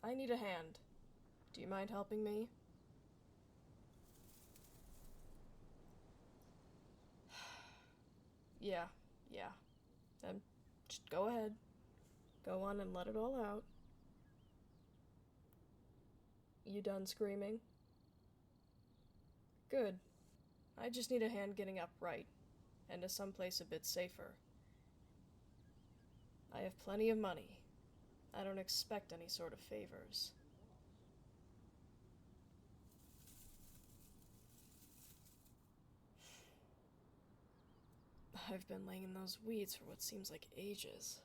I need a hand. Do you mind helping me? Yeah, yeah. Then just go ahead. Go on and let it all out. You done screaming? Good. I just need a hand getting upright, and to someplace a bit safer. I have plenty of money. I don't expect any sort of favors. I've been laying in those weeds for what seems like ages.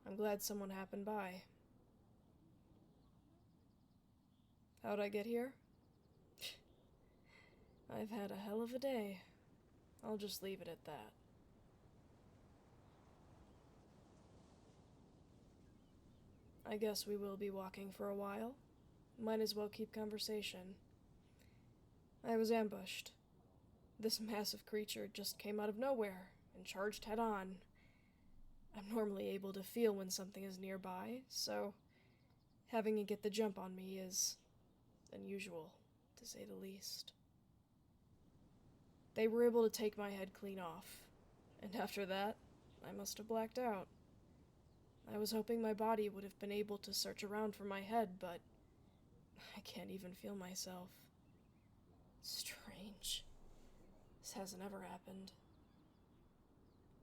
I'm glad someone happened by. How'd I get here? I've had a hell of a day. I'll just leave it at that. I guess we will be walking for a while. Might as well keep conversation. I was ambushed. This massive creature just came out of nowhere and charged head on. I'm normally able to feel when something is nearby, so having it get the jump on me is unusual, to say the least. They were able to take my head clean off, and after that, I must have blacked out. I was hoping my body would have been able to search around for my head, but I can't even feel myself. Strange. This hasn't ever happened.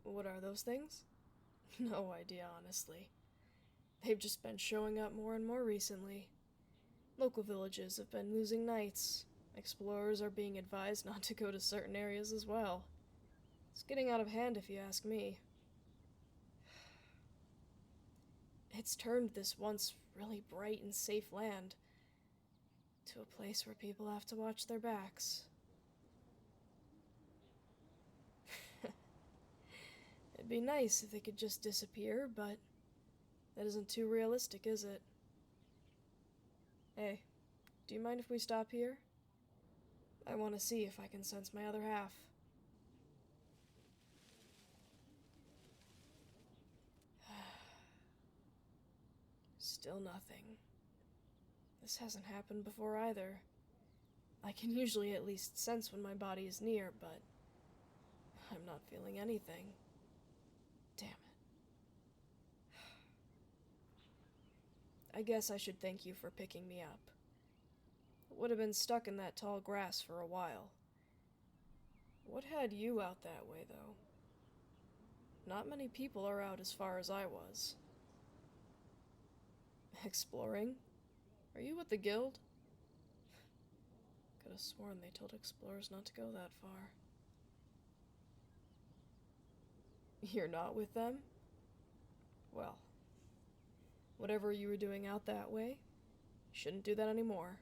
What are those things? No idea, honestly. They've just been showing up more and more recently. Local villages have been losing knights. Explorers are being advised not to go to certain areas as well. It's getting out of hand if you ask me. It's turned this once really bright and safe land to a place where people have to watch their backs. It'd be nice if they could just disappear, but that isn't too realistic, is it? Hey, do you mind if we stop here? I want to see if I can sense my other half. Still nothing. This hasn't happened before either. I can usually at least sense when my body is near, but I'm not feeling anything. Damn it. I guess I should thank you for picking me up. I would have been stuck in that tall grass for a while. What had you out that way, though? Not many people are out as far as I was. Exploring? Are you with the guild? Could have sworn they told explorers not to go that far. You're not with them? Well, whatever you were doing out that way, you shouldn't do that anymore.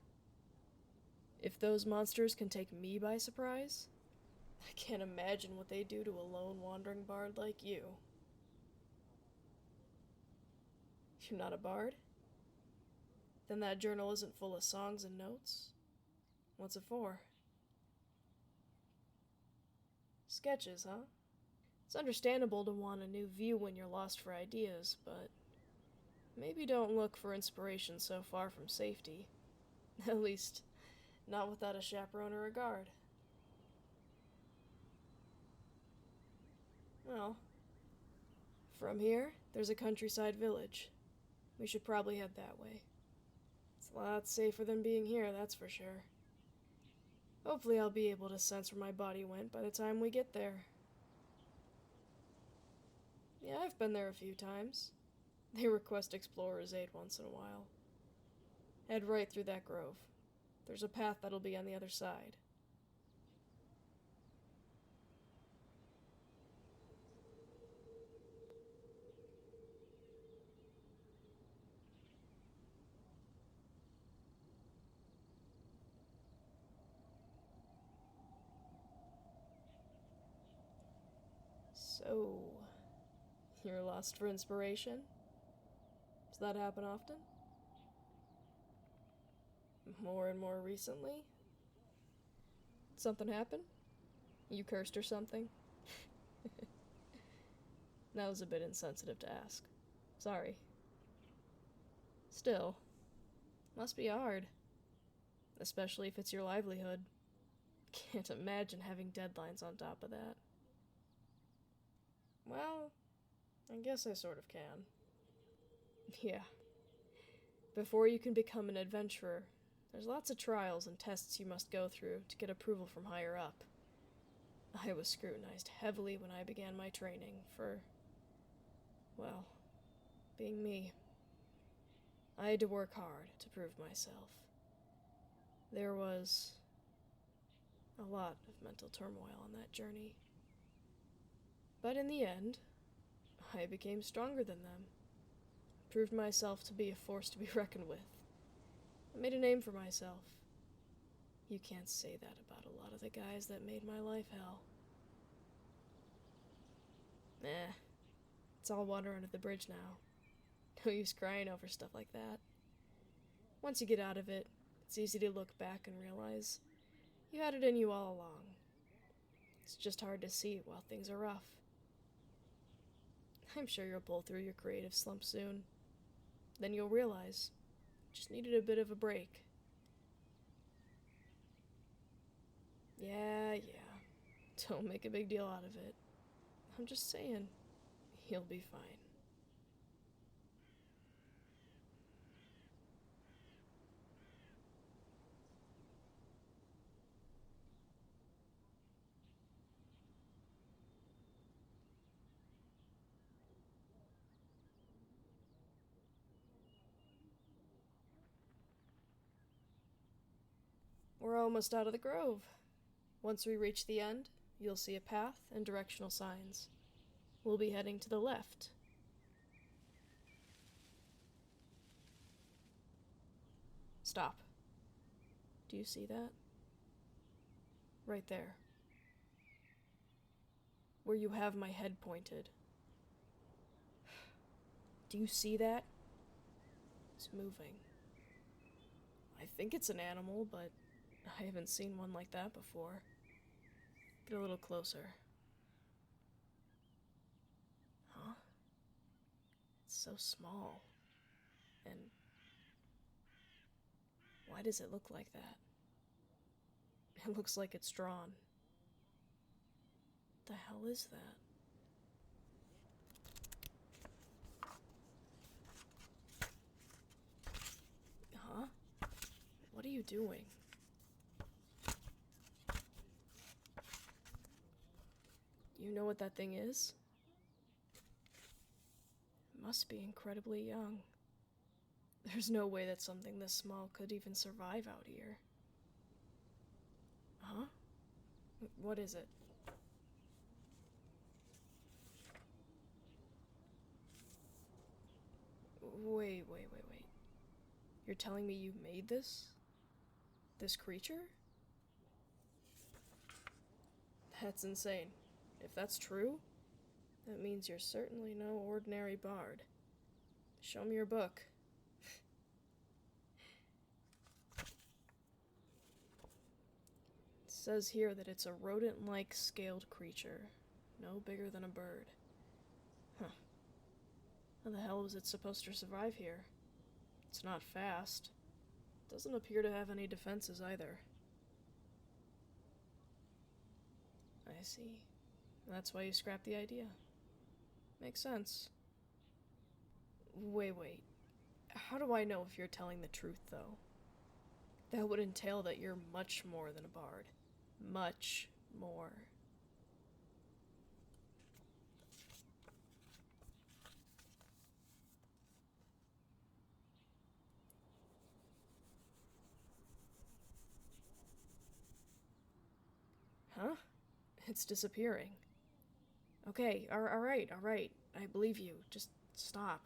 If those monsters can take me by surprise, I can't imagine what they do to a lone wandering bard like you. You're not a bard? Then that journal isn't full of songs and notes? What's it for? Sketches, huh? It's understandable to want a new view when you're lost for ideas, but maybe don't look for inspiration so far from safety. At least, not without a chaperone or a guard. Well, from here, there's a countryside village. We should probably head that way. It's a lot safer than being here, that's for sure. Hopefully I'll be able to sense where my body went by the time we get there. Yeah, I've been there a few times. They request explorer's aid once in a while. Head right through that grove. There's a path that'll be on the other side. So, you're lost for inspiration? Does that happen often? More and more recently? Something happen? You cursed or something? That was a bit insensitive to ask. Sorry. Still, Must be hard. Especially if it's your livelihood. Can't imagine having deadlines on top of that. Well, I guess I sort of can. Yeah. Before you can become an adventurer, there's lots of trials and tests you must go through to get approval from higher up. I was scrutinized heavily when I began my training for, well, being me. I had to work hard to prove myself. There was a lot of mental turmoil on that journey. But in the end, I became stronger than them. Proved myself to be a force to be reckoned with. I made a name for myself. You can't say that about a lot of the guys that made my life hell. It's all water under the bridge now. No use crying over stuff like that. Once you get out of it, it's easy to look back and realize you had it in you all along. It's just hard to see while things are rough. I'm sure you'll pull through your creative slump soon. Then you'll realize you just needed a bit of a break. Yeah. Don't make a big deal out of it. I'm just saying, you'll be fine. We're almost out of the grove. Once we reach the end, you'll see a path and directional signs. We'll be heading to the left. Stop. Do you see that? Right there. Where you have my head pointed. Do you see that? It's moving. I think it's an animal, but I haven't seen one like that before. Get a little closer. Huh? It's so small. And why does it look like that? It looks like it's drawn. What the hell is that? Huh? What are you doing? You know what that thing is? It must be incredibly young. There's no way that something this small could even survive out here. Huh? What is it? Wait. You're telling me you made this? This creature? That's insane. If that's true, that means you're certainly no ordinary bard. Show me your book. It says here that it's a rodent-like scaled creature, no bigger than a bird. Huh. How the hell is it supposed to survive here? It's not fast. Doesn't appear to have any defenses either. I see. That's why you scrapped the idea. Makes sense. Wait. How do I know if you're telling the truth, though? That would entail that you're much more than a bard. Much more. Huh? It's disappearing. Okay, alright. I believe you. Just stop.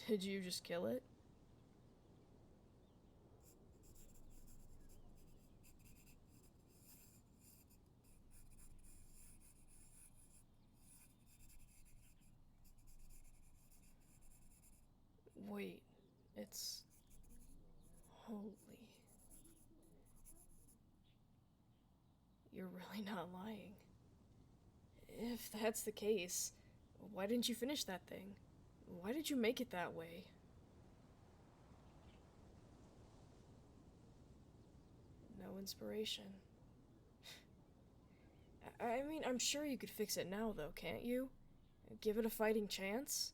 Did you just kill it? Wait, it's... Holy... You're really not lying. If that's the case, why didn't you finish that thing? Why did you make it that way? no inspiration. I mean, I'm sure you could fix it now, though, can't you? Give it a fighting chance?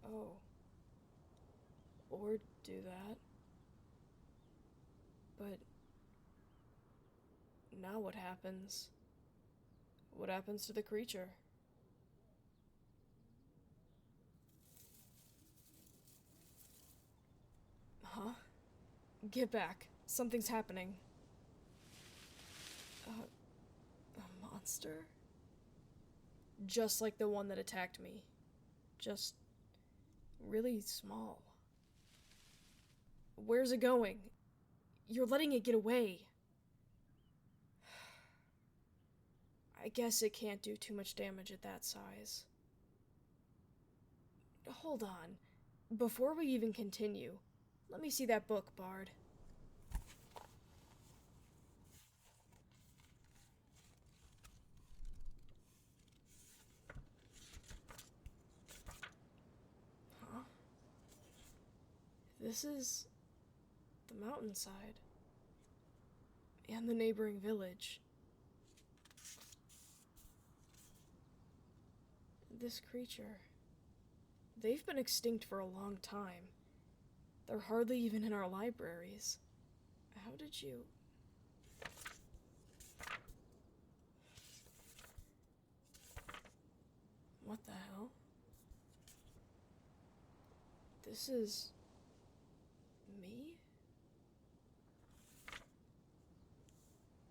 Oh. Or do that. But now what happens? What happens to the creature? Huh? Get back. Something's happening. A monster? Just like the one that attacked me. Just really small. Where's it going? You're letting it get away. I guess it can't do too much damage at that size. Hold on. Before we even continue, let me see that book, Bard. Huh? This is the mountainside and the neighboring village. This creature, they've been extinct for a long time. They're hardly even in our libraries. How did you... What the hell? This is... me?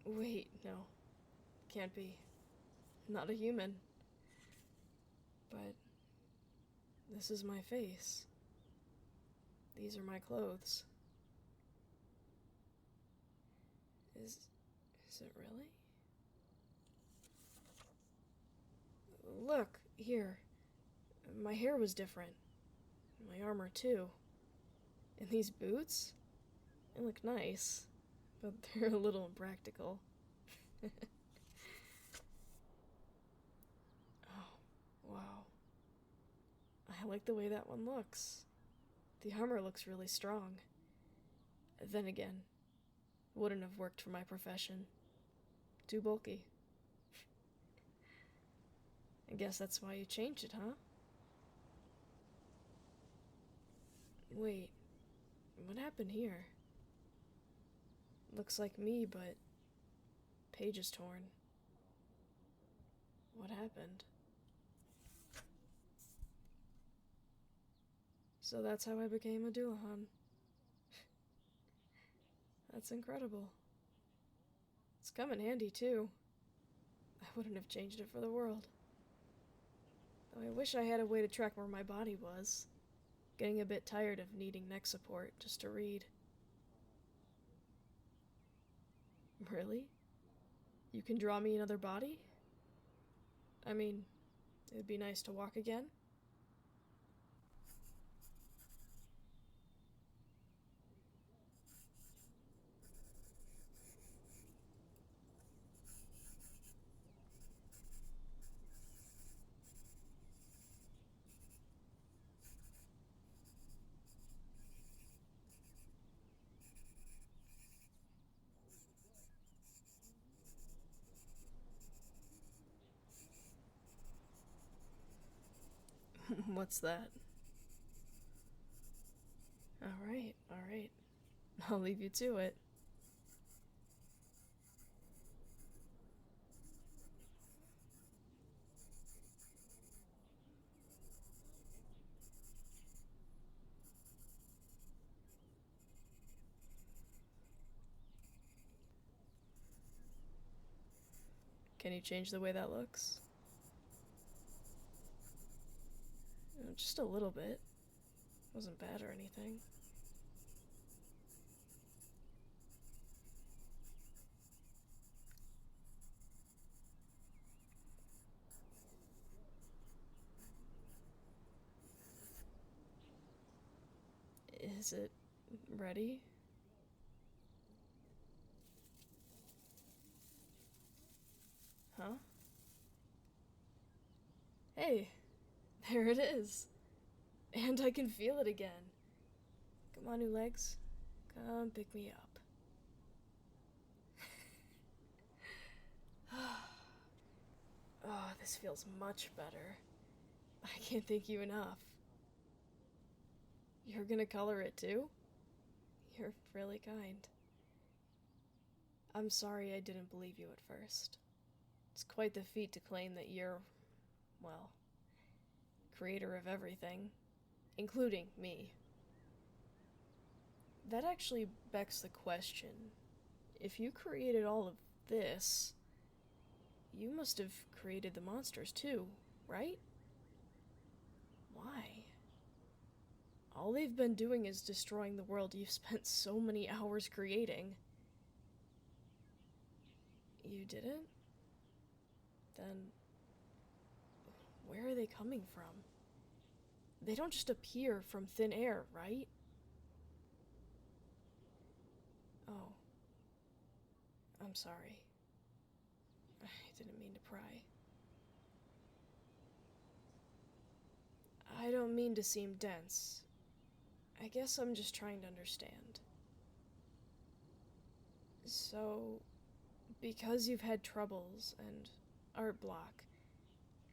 Wait, no. Can't be. Not a human. But this is my face. These are my clothes. Is it really? Look, here. My hair was different. My armor too. And these boots? They look nice, but they're a little impractical. Oh, wow. I like the way that one looks. The armor looks really strong. Then again, wouldn't have worked for my profession. Too bulky. I guess that's why you changed it, huh? Wait, what happened here? Looks like me, but page is torn. What happened? So that's how I became a Dullahan. That's incredible. It's come in handy, too. I wouldn't have changed it for the world. Though I wish I had a way to track where my body was. Getting a bit tired of needing neck support just to read. Really? You can draw me another body? I mean, it'd be nice to walk again. What's that? Alright, alright. I'll leave you to it. Can you change the way that looks? Just a little bit. Wasn't bad or anything. Is it ready? Huh? Hey, there it is. And I can feel it again. Come on, new legs. Come pick me up. Oh, this feels much better. I can't thank you enough. You're gonna color it too? You're really kind. I'm sorry I didn't believe you at first. It's quite the feat to claim that you're, well, creator of everything, including me. That actually begs the question. If you created all of this, you must have created the monsters too, right? Why? All they've been doing is destroying the world you've spent so many hours creating. You didn't? Then, where are they coming from? They don't just appear from thin air, right? Oh. I'm sorry. I didn't mean to pry. I don't mean to seem dense. I guess I'm just trying to understand. So, because you've had troubles and art block,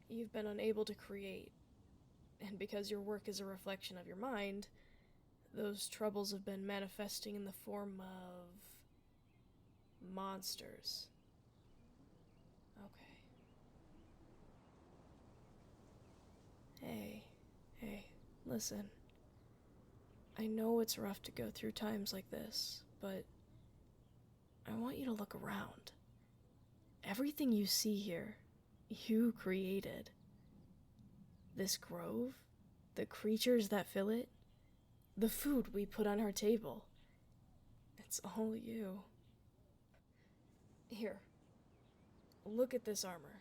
you've been unable to create, and because your work is a reflection of your mind, those troubles have been manifesting in the form of monsters. Okay. Hey, listen. I know it's rough to go through times like this, but I want you to look around. Everything you see here, you created. This grove, the creatures that fill it, the food we put on our table. It's all you. Here, look at this armor.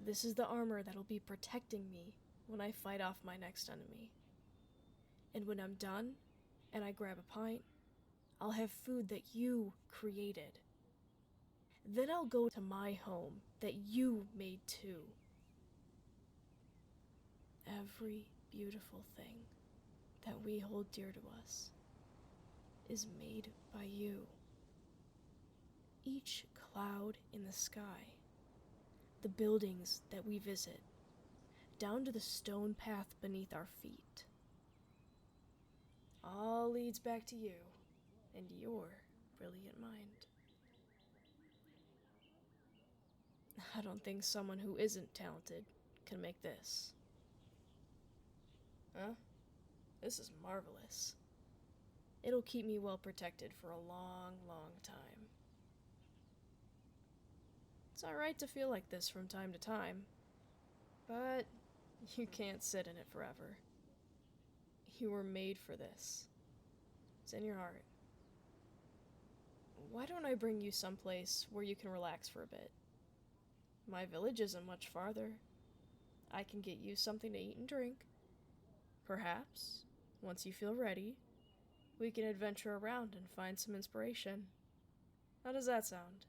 This is the armor that'll be protecting me when I fight off my next enemy. And when I'm done, and I grab a pint, I'll have food that you created. Then I'll go to my home that you made too. Every beautiful thing that we hold dear to us is made by you. Each cloud in the sky, the buildings that we visit, down to the stone path beneath our feet, all leads back to you and your brilliant mind. I don't think someone who isn't talented can make this. Huh? This is marvelous. It'll keep me well protected for a long, long time. It's alright to feel like this from time to time, but you can't sit in it forever. You were made for this. It's in your heart. Why don't I bring you someplace where you can relax for a bit? My village isn't much farther. I can get you something to eat and drink. Perhaps, once you feel ready, we can adventure around and find some inspiration. How does that sound?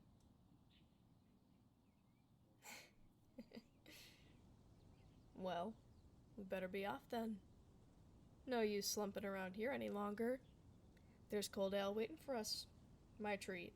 Well, we better be off then. No use slumping around here any longer. There's cold ale waiting for us. My treat.